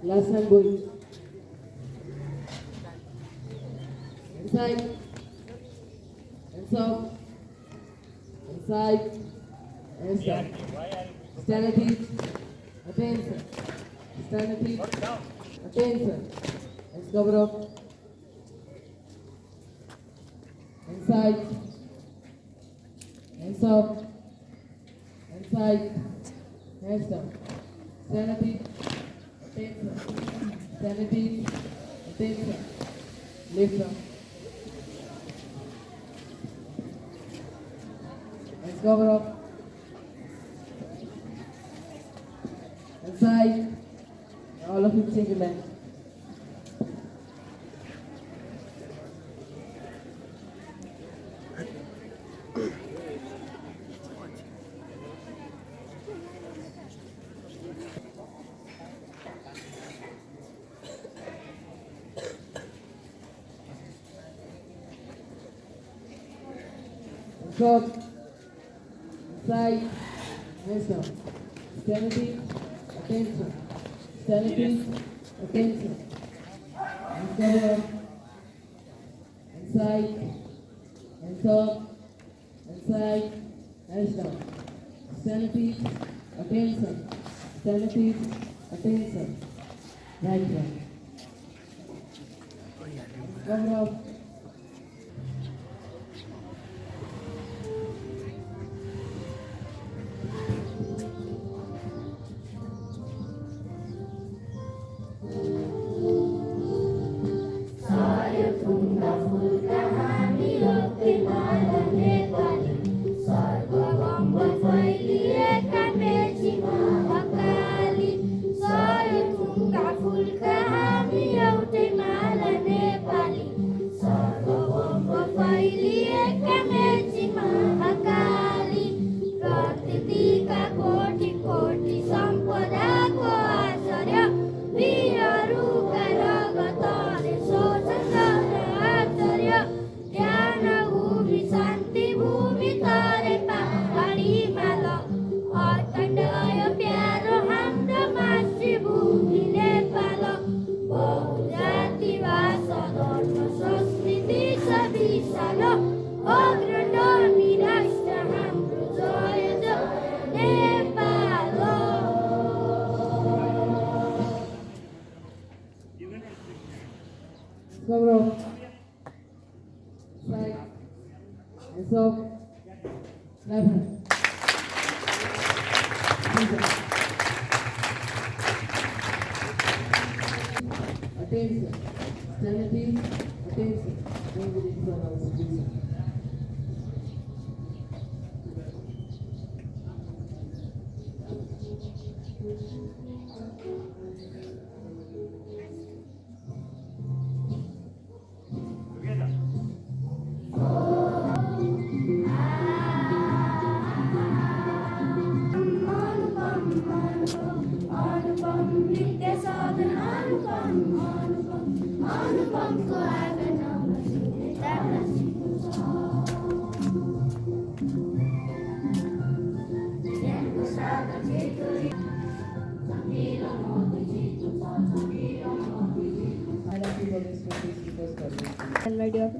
Last hand boy. Inside. Hands up. Inside. Hands up. Stand at each. Attention. Stand at each. Attention. Hands cover up. Inside. Hands up. Inside. Hands down. Stand at each. Attention. Stand at each. Attention. Lift up. Hands cover up. Inside. All of you change your line. Short, side, hands down. Stability, attention. Stability, attention. Hands cover, inside, hands up, inside, hands down. Stability, attention. Stability, attention. Right hand. Cover up. Cover up. Side. Hands up. Left hand. Attention. Stability. Attention. Don't be in front of the speaker. And my dear,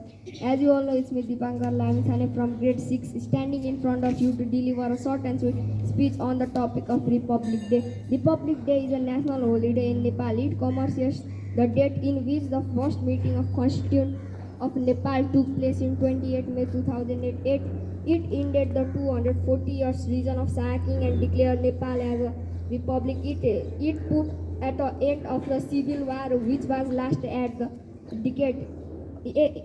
as you all know, it's me Deepankar Lamithane from grade 6, standing in front of you to deliver a short and sweet speech on the topic of Republic Day. Republic Day is a national holiday in Nepal. It commemorates the date in which the first meeting of Constitution of Nepal took place in 28 May 2008. It ended the 240 years region of sacking and declared Nepal as a republic. It put at the end of the civil war, which was last at the decade.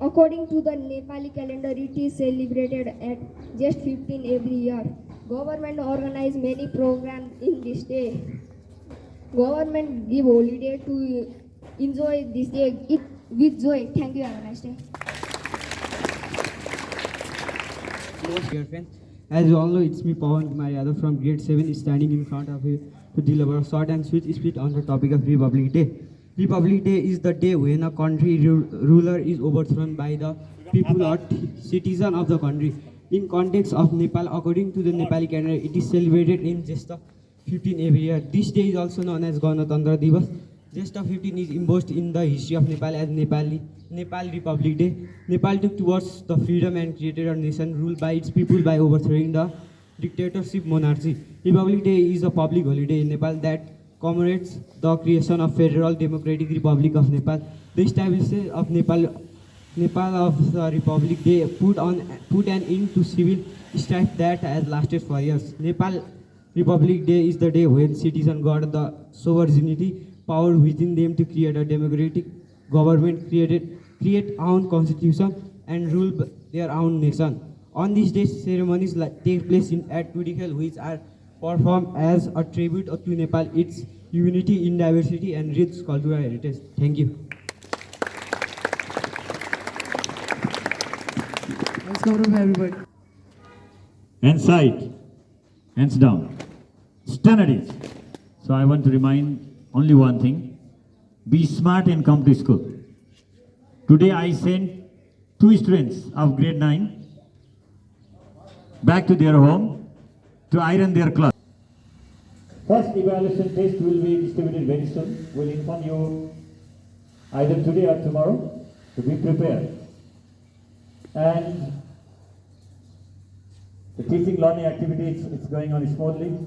According to the Nepali calendar, it is celebrated at just 15 every year. Government organize many programs in this day. Government give holiday to enjoy this day with joy. Thank you. Have a nice day. Dear friends, as you all know, it's me Pawan Kumar Yadav from grade 7 standing in front of you to deliver a short and sweet speech on the topic of Republic Day. Republic Day is the day when a country ruler is overthrown by the people or citizen of the country. In context of Nepal, according to the Nepali calendar, it is celebrated in just 15 every year. This day is also known as Ganatantra Divas. Zest of 15 is embossed in the history of Nepal as Nepal Republic Day. Nepal took towards the freedom and created a nation ruled by its people by overthrowing the dictatorship monarchy. Republic Day is a public holiday in Nepal that commemorates the creation of Federal Democratic Republic of Nepal. The establishment of Nepal of the Republic Day put an end to civil strife that has lasted for years. Nepal Republic Day is the day when citizens got the sovereignty power within them to create a democratic government, create own constitution, and rule their own nation. On this day, ceremonies take place at Tudikal, which are performed as a tribute to Nepal, its unity in diversity and rich cultural heritage. Thank you. Let's go to everybody. Hands side, hands down. Stand at ease. So I want to remind only one thing. Be smart and come to school. Today I sent 2 students of grade 9 back to their home to iron their clothes. First evaluation test will be distributed very soon. We'll inform you either today or tomorrow to be prepared. And the teaching learning activities, it's going on smoothly.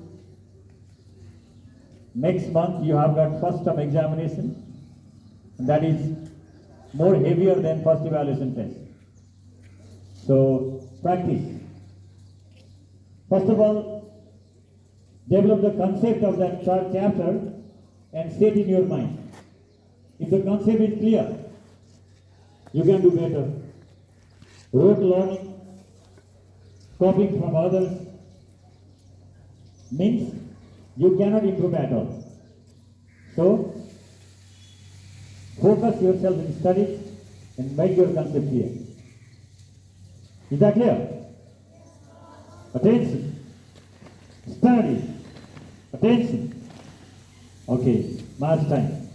Next month you have got first term examination, and that is more heavier than first evaluation test. So practice. First of all, develop the concept of that chapter and set in your mind. If the concept is clear, you can do better. Rote learning, copying from others, means you cannot improve at all. So, focus yourself in studies and make your concept clear. Is that clear? Attention. Study. Attention. Okay, march time.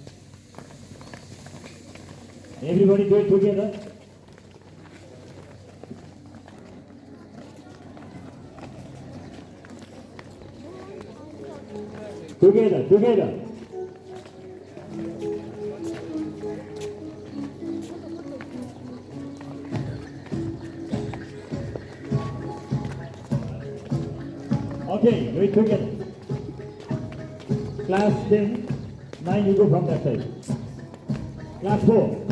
Everybody do it together. Together. Okay, do it together. Class 10, 9 you go from that side. Class 4.